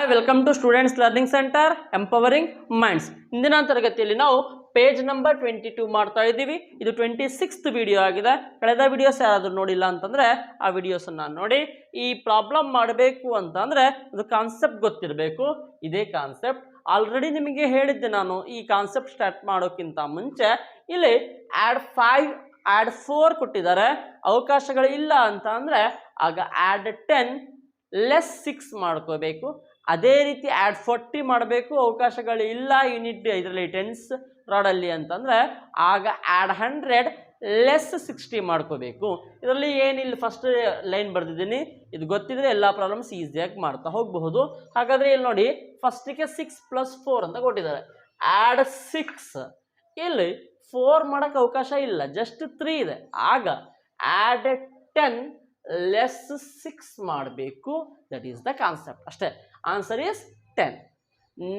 Hi welcome to students learning centre empowering minds. ಇಂದಿನ ತರಗತಿಯಲ್ಲಿ ನಾವು ಪೇಜ್ ನಂಬರ್ 22 ಮಾಡ್ತಾ ಇದ್ದೀವಿ. ಇದು 26th ವಿಡಿಯೋ ಆಗಿದೆ. ಕಳೆದ ವಿಡಿಯೋಸ್ ಯಾರಾದರೂ ನೋಡಿಲ್ಲ ಅಂತಂದ್ರೆ ಆ ವಿಡಿಯೋಸನ್ನು ನೋಡಿ. ಈ ಪ್ರಾಬ್ಲಮ್ ಮಾಡಬೇಕು ಅಂತಂದ್ರೆ ಅದು ಕಾನ್ಸೆಪ್ಟ್ ಗೊತ್ತಿರಬೇಕು. ಇದೇ ಕಾನ್ಸೆಪ್ಟ್ ಆಲ್ರೆಡಿ ನಿಮಗೆ ಹೇಳಿದ್ದೆ ನಾನು. ಈ ಕಾನ್ಸೆಪ್ಟ್ ಸ್ಟಾರ್ಟ್ ಮಾಡೋಕ್ಕಿಂತ ಮುಂಚೆ ಇಲ್ಲಿ ಆಡ್ 5 ಆಡ್ 4 ಕೊಟ್ಟಿದ್ದಾರೆ. ಅವಕಾಶಗಳು ಇಲ್ಲ ಅಂತ ಅಂದ್ರೆ ಆಗ ಆಡ್ 10 ಲೆಸ್ 6 ಮಾಡ್ಕೋಬೇಕು. ಅದೇ ರೀತಿ ಆಡ್ 40 ಮಾಡಬೇಕು. ಅವಕಾಶಗಳು ಇಲ್ಲ ಯೂನಿಟ್ ಇದರಲ್ಲಿ ಟೆನ್ಸ್ ರಾಡಲ್ಲಿ ಅಂತಂದರೆ ಆಗ ಆಡ್ 100 ಲೆಸ್ 60 ಮಾಡ್ಕೋಬೇಕು. ಇದರಲ್ಲಿ ಏನಿಲ್ಲ, ಫಸ್ಟ್ ಲೈನ್ ಬರೆದಿದ್ದೀನಿ. ಇದು ಗೊತ್ತಿದ್ರೆ ಎಲ್ಲ ಪ್ರಾಬ್ಲಮ್ಸ್ ಈಸಿಯಾಗಿ ಮಾಡ್ತಾ ಹೋಗಬಹುದು. ಹಾಗಾದರೆ ಇಲ್ಲಿ ನೋಡಿ, ಫಸ್ಟಿಗೆ 6 + 4 ಅಂತ ಕೊಟ್ಟಿದ್ದಾರೆ. ಆಡ್ 6 ಇಲ್ಲಿ 4 ಮಾಡೋಕ್ಕೆ ಅವಕಾಶ ಇಲ್ಲ, ಜಸ್ಟ್ 3 ಇದೆ. ಆಗ ಆಡ್ 10 ಲೆಸ್ 6 ಮಾಡಬೇಕು. ದಟ್ ಈಸ್ ದ ಕಾನ್ಸೆಪ್ಟ್ ಅಷ್ಟೇ. Answer is 10.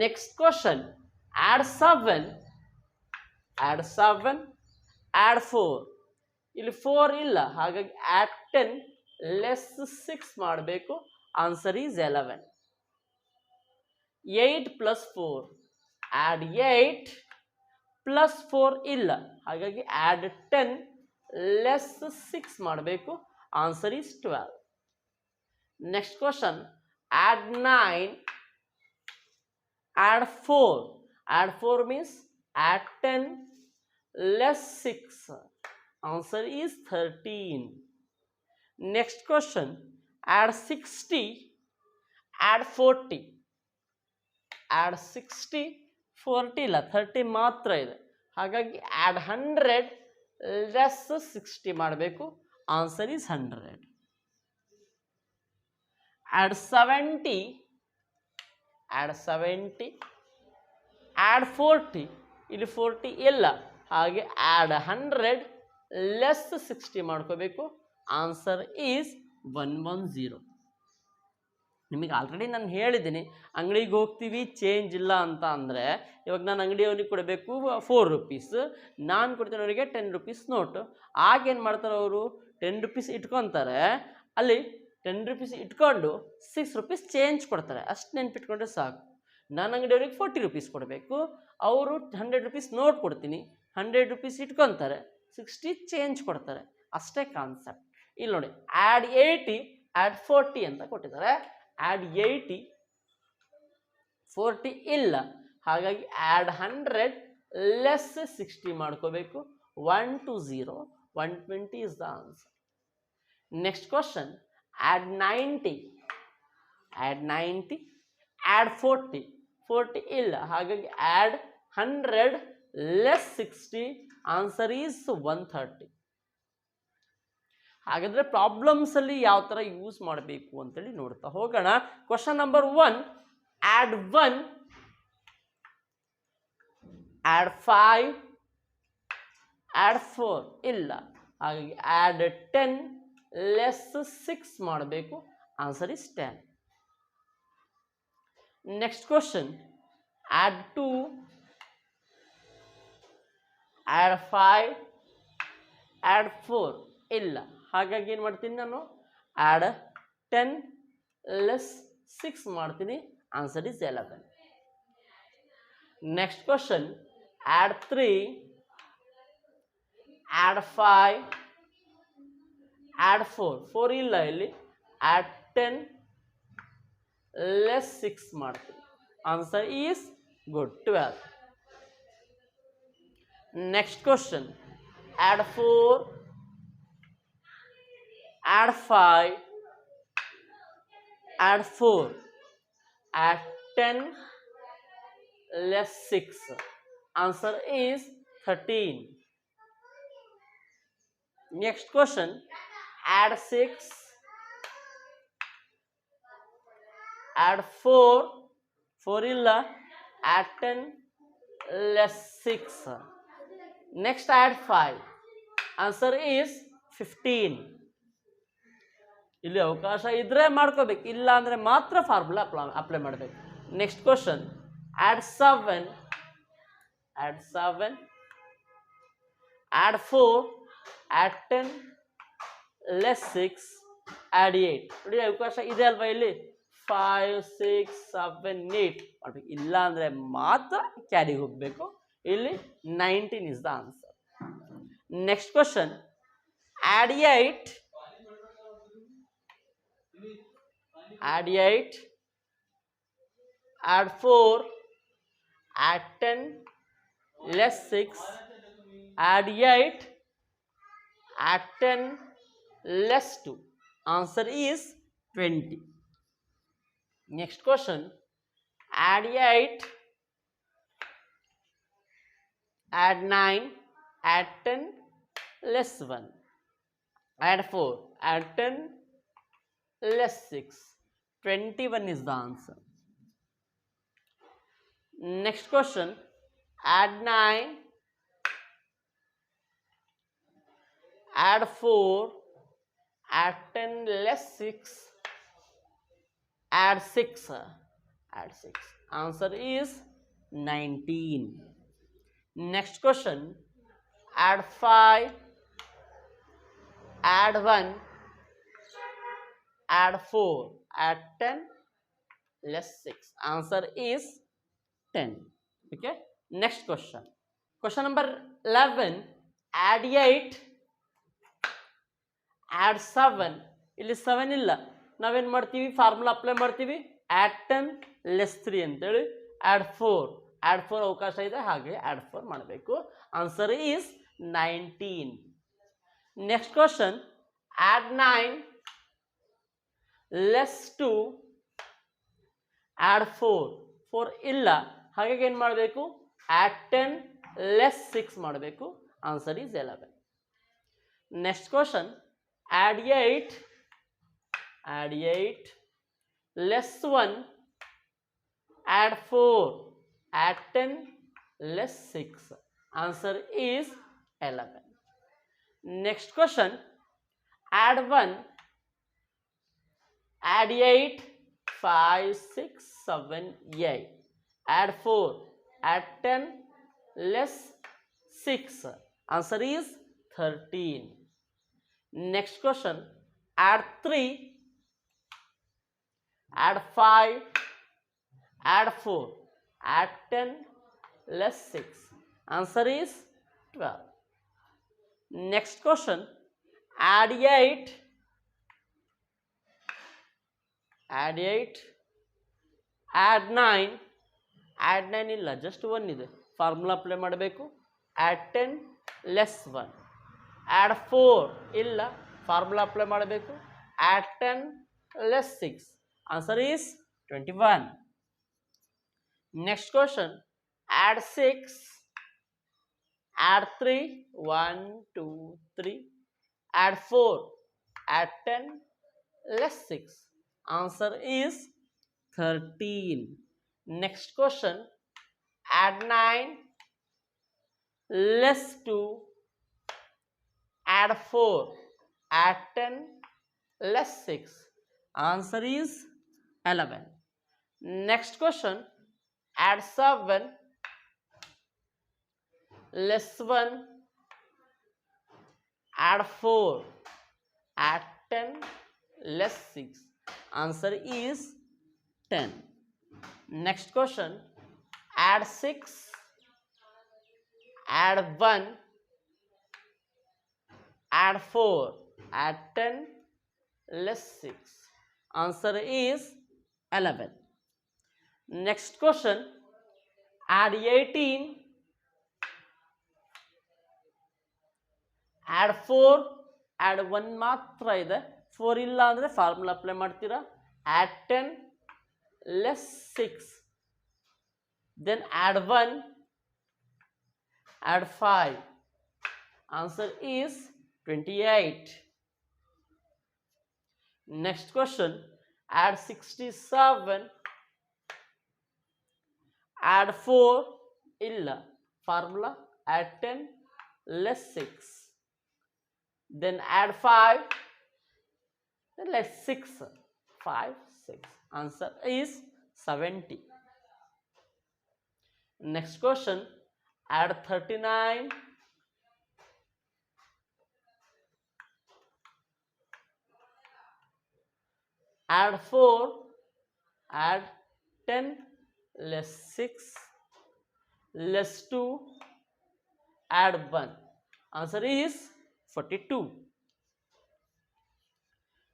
Next question, add 7 add 4. ಇಲ್ಲಿ 4 ಇಲ್ಲ, ಹಾಗಾಗಿ ಆಡ್ 10 ಲೆಸ್ 6 ಮಾಡಬೇಕು. Answer is 11. 8 + 4 ಆಡ್ 8 + 4 ಇಲ್ಲ, ಹಾಗಾಗಿ ಆಡ್ 10 ಲೆಸ್ 6 ಮಾಡಬೇಕು. Answer is 12. Next question, add 9, add 4. Add 4 means add 10 less 6. Answer is 13. Next question, add 60, add 40. Add 60, 40 ಇಲ್ಲ, 30 ಮಾತ್ರ ಇದೆ. ಹಾಗಾಗಿ add 100 less 60 ಮಾಡಬೇಕು. Answer is 100. Add 70, add 40. ಇಲ್ಲಿ 40 ಇಲ್ಲ, ಹಾಗೆ add 100 less 60 ಮಾಡ್ಕೋಬೇಕು. Answer is 110. ನಿಮಗೆ ಆಲ್ರೆಡಿ ನಾನು ಹೇಳಿದ್ದೀನಿ, ಅಂಗಡಿಗೆ ಹೋಗ್ತೀವಿ ಚೇಂಜ್ ಇಲ್ಲ ಅಂತ ಅಂದರೆ ಇವಾಗ ನಾನು ಅಂಗಡಿಯವರಿಗೆ ಕೊಡಬೇಕು 4 ರೂಪೀಸ್, ನಾನು ಕೊಡ್ತೀನಿ ಅವರಿಗೆ 10 ರೂಪೀಸ್ ನೋಟು. ಆಗೇನು ಮಾಡ್ತಾರೆ ಅವರು, 10 ರೂಪೀಸ್ ಇಟ್ಕೊತಾರೆ, ಅಲ್ಲಿ 10 ರೂಪೀಸ್ ಇಟ್ಕೊಂಡು 6 ರೂಪೀಸ್ ಚೇಂಜ್ ಕೊಡ್ತಾರೆ. ಅಷ್ಟು ನೆನ್ಪಿಟ್ಕೊಂಡ್ರೆ ಸಾಕು. ನಾನು ಅಂಗಡಿಯವ್ರಿಗೆ 40 ರೂಪೀಸ್ ಕೊಡಬೇಕು, ಅವರು 100 ರೂಪೀಸ್ ನೋಟ್ ಕೊಡ್ತೀನಿ, 100 ರೂಪೀಸ್ ಇಟ್ಕೊತಾರೆ, 60 ಚೇಂಜ್ ಕೊಡ್ತಾರೆ. ಅಷ್ಟೇ ಕಾನ್ಸೆಪ್ಟ್. ಇಲ್ಲಿ ನೋಡಿ, ಆ್ಯಡ್ 80 ಆ್ಯಡ್ 40 ಅಂತ ಕೊಟ್ಟಿದ್ದಾರೆ. ಆ್ಯಡ್ 80 40 ಇಲ್ಲ, ಹಾಗಾಗಿ ಆ್ಯಡ್ 100 ಲೆಸ್ 60 ಮಾಡ್ಕೋಬೇಕು. 120, 120 is the answer. Next question, add 90, add 90, add 40. 40 ಇಲ್ಲ, ಹಾಗಾಗಿ add 100 less 60. Answer is 130. ಹಾಗಾದರೆ ಪ್ರಾಬ್ಲಮ್ಸಲ್ಲಿ ಯಾವ ಥರ ಯೂಸ್ ಮಾಡಬೇಕು ಅಂತೇಳಿ ನೋಡ್ತಾ ಹೋಗೋಣ. Question number 1, add 1, add 5, add 4 ಇಲ್ಲ, ಹಾಗಾಗಿ add 10 ಲೆಸ್ 6 ಮಾಡಬೇಕು. Answer is 10. Next question, add 2, add 5, add 4 ಇಲ್ಲ, ಹಾಗಾಗಿ ಏನು ಮಾಡ್ತೀನಿ ನಾನು, add 10 ಲೆಸ್ 6 ಮಾಡ್ತೀನಿ. Answer is 11. Next question, add 3, add 5, add 4. 4 ಇಲ್ಲ ಇಲ್ಲಿ, add 10 ಲೆಸ್ 6 ಮಾಡ್ತೀನಿ. Answer is good, 12. Next question, add 4, add 5, add 4, add 10 less 6. Answer is 13. Next question, add 6, add 4, 4 ಇಲ್ಲ, add 10 less 6. Next add 5. Answer is 15. ಇಲ್ಲಿ ಅವಕಾಶ ಇದ್ರೆ ಮಾಡ್ಕೋಬೇಕು, ಇಲ್ಲ ಅಂದರೆ ಮಾತ್ರ ಫಾರ್ಮುಲಾ ಅಪ್ಲೈ ಮಾಡಬೇಕು. Next question, add 7, add 7, add 4, add 10 less 6, add 8. ನೋಡಿ ಅವಕಾಶ ಇದೆ ಅಲ್ವಾ ಇಲ್ಲಿ. 5 6 7 8 ಮಾಡ್ಬೇಕು. ಇಲ್ಲ ಅಂದರೆ ಮಾತ್ರ ಕ್ಯಾರಿಗೆ ಹೋಗಬೇಕು. ಇಲ್ಲಿ 19 is the answer. Next question, add 8 add 8 add 4 add 10 less 6 add 8 add 10 less 2. Answer is 20. Next question, add 8 add 9 add 10 less 1 add 4 add 10 less 6. 21 is the answer. Next question, add 9 add 4 add 10 less 6 add 6 add 6. Answer is 19. Next question, add 5 add 1 add 4 add 10 less 6. Answer is 10. Okay. Next question. Question number 11. Add 8 add 7. ಇಲ್ಲಿ 7 ಇಲ್ಲ, ನಾವೇನು ಮಾಡ್ತೀವಿ, formula apply ಮಾಡ್ತೀವಿ. add 10 less 3 ಅಂತೇಳಿ add 4 ಅವಕಾಶ ಇದೆ, ಹಾಗೆ add 4 ಮಾಡಬೇಕು. Answer is 19. Next question, add 9 less 2 add 4 ಇಲ್ಲ, ಹಾಗಾಗಿ ಏನು ಮಾಡಬೇಕು, add 10 less 6 ಮಾಡಬೇಕು. Answer is 11. Next question, add 8 less 1 add 4 add 10 less 6. Answer is 11. Next question, add 1 add 8 5 6 7 8 add 4 add 10 less 6. Answer is 13. Next question, add 3 add 5 add 4 add 10 less 6. Answer is 12. Next question, add 8 add 9 add 9 ಇಲ್ಲ, just 1 ಇದೆ, formula apply ಮಾಡಬೇಕು. add 10 less 1 add 4 ಇಲ್ಲ, formula apply ಮಾಡಬೇಕು. add 10 less 6. Answer is 21. Next question, add 6 add 3 1 2 3 add 4 add 10 less 6. Answer is 13. Next question, add 9 less 2 add 4 add 10 less 6. Answer is 11. Next question, add 7 less 1 add 4 add 10 less 6. Answer is 10. Next question, add 6 add 1 add 4 add 10 less 6. Answer is 11. Next question, add 18 add 4 add 1 ಮಾತ್ರ ಇದೆ, 4 ಇಲ್ಲ ಅಂದರೆ formula apply ಮಾಡ್ತೀರಾ. add 10 less 6 then add 1 add 5. Answer is 28. Next question, add 67 add 4 ಇಲ್ಲ, formula add 10 less 6 then add 5 then less 6 5 6. Answer is 70. Next question, add 39 add 4 add 10 less 6 less 2 add 1. Answer is 42.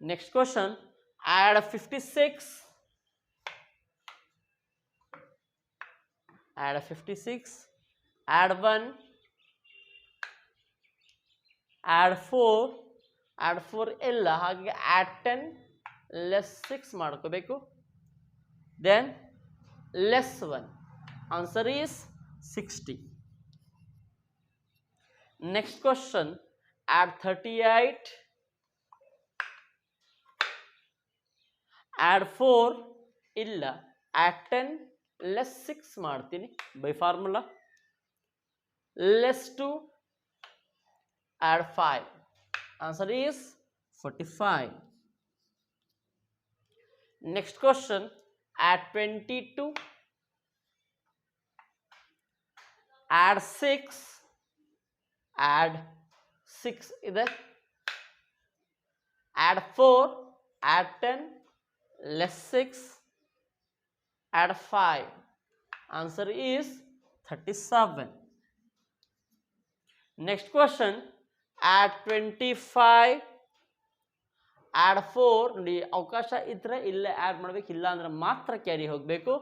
Next question, add 56, add 56, add 1, add 4 ಇಲ್ಲ ಹಾಗೆ add 10 less 6 ಮಾಡ್ಕೋಬೇಕು, then less 1. Answer is 60. Next question, add 38, add 4 ಇಲ್ಲ add 10 less 6 ಮಾಡ್ತೀನಿ by formula, less 2 add 5. Answer is 45. Next question, add 22, add 6, add 6 ಇದೆ, add 4 add 10 less 6 add 5. Answer is 37. Next question, add 25, add 4 ನೋಡಿ ಅವಕಾಶ ಇದ್ರೆ ಇಲ್ಲೇ add ಮಾಡಬೇಕು, ಇಲ್ಲ ಅಂದ್ರೆ ಮಾತ್ರ ಕ್ಯಾರಿ ಹೋಗಬೇಕು.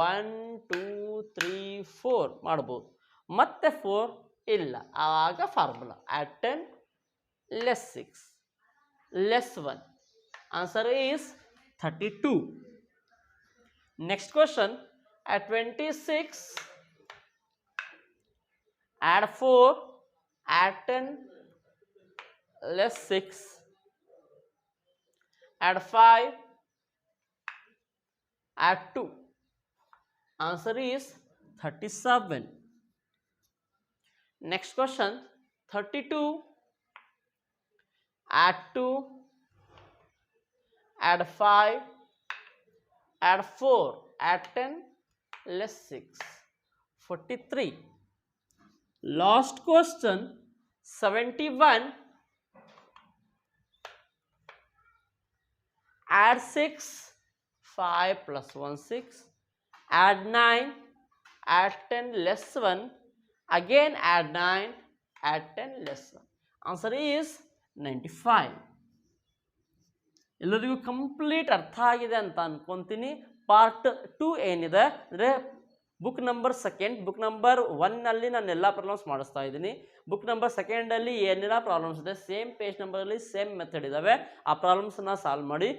1 2 3 4 ಮಾಡ್ಬೋದು, ಮತ್ತೆ 4 ಇಲ್ಲ ಆವಾಗ formula add 10 less 6 less 1. Answer is 32. Next question, add 26, add 4 add 10 less 6 add 5 add 2. Answer is 37. Next question, 32, add 2 add 5 add 4 add 10 less 6 43. Last question, 71, add 6 5 plus 1 6 add 9 add 10 less 1 again add 9 add 10 less 1. Answer is 95. ಎಲ್ಲರಿಗೂ complete ಅರ್ಥ ಆಗಿದೆ ಅಂತ ಅನ್ಕೊಂತೀನಿ. Part 2 ಏನಿದೆ ಅಂದರೆ book number 2, book number 1ನಲ್ಲಿ ನಾನು ಎಲ್ಲ problems ಮಾಡಿಸ್ತಾ ಇದ್ದೀನಿ. ಬುಕ್ ನಂಬರ್ 2ಲ್ಲಿ ಏನೆಲ್ಲ ಪ್ರಾಬ್ಲಮ್ಸ್ ಇದೆ, ಸೇಮ್ ಪೇಜ್ ನಂಬರಲ್ಲಿ ಸೇಮ್ ಮೆಥಡ್ ಇದ್ದಾವೆ, ಆ ಪ್ರಾಬ್ಲಮ್ಸನ್ನು ಸಾಲ್ವ್ ಮಾಡಿ.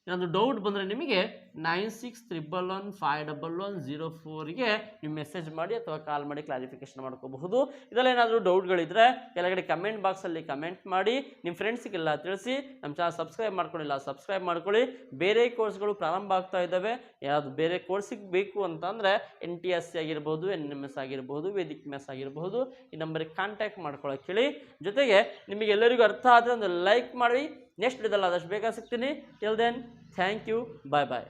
ಏನಾದರೂ ಡೌಟ್ ಬಂದರೆ ನಿಮಗೆ 9611151104ಗೆ ನೀವು ಮೆಸೇಜ್ ಮಾಡಿ ಅಥವಾ ಕಾಲ್ ಮಾಡಿ ಕ್ಲಾರಿಫಿಕೇಶನ್ ಮಾಡ್ಕೋಬಹುದು. ಇದರಲ್ಲಿ ಏನಾದರೂ ಡೌಟ್ಗಳಿದ್ರೆ ಕೆಳಗಡೆ ಕಮೆಂಟ್ ಬಾಕ್ಸಲ್ಲಿ ಕಮೆಂಟ್ ಮಾಡಿ, ನಿಮ್ಮ ಫ್ರೆಂಡ್ಸಿಗೆಲ್ಲ ತಿಳಿಸಿ. ನಮ್ಮ ಚಾನಲ್ ಸಬ್ಸ್ಕ್ರೈಬ್ ಮಾಡ್ಕೊಳ್ಳಿಲ್ಲ ಸಬ್ಸ್ಕ್ರೈಬ್ ಮಾಡ್ಕೊಳ್ಳಿ. ಬೇರೆ ಕೋರ್ಸ್ಗಳು ಪ್ರಾರಂಭ ಆಗ್ತಾ ಇದ್ದಾವೆ, ಯಾವುದು ಬೇರೆ ಕೋರ್ಸಿಗೆ ಬೇಕು ಅಂತಂದರೆ NTSE ಆಗಿರ್ಬೋದು, NMMS ಆಗಿರ್ಬೋದು, ವೇದಿಕ್ ಮ್ಯಾಥ್ಸ್ ಆಗಿರ್ಬೋದು, ಈ ನಂಬರಿಗೆ ಕಾಂಟ್ಯಾಕ್ಟ್ ಮಾಡ್ಕೊಳ್ಳೋಕೆ ಹೇಳಿ. ಜೊತೆಗೆ ನಿಮಗೆ ಎಲ್ಲರಿಗೂ ಅರ್ಥ ಆದರೆ ಒಂದು ಲೈಕ್ ಮಾಡಿ. ನೆಕ್ಸ್ಟ್ ವಿಡಿಯೋದಲ್ಲಿ ಆದಷ್ಟು ಬೇಗ ಸಿಗ್ತೀನಿ. Till then thank you, bye bye.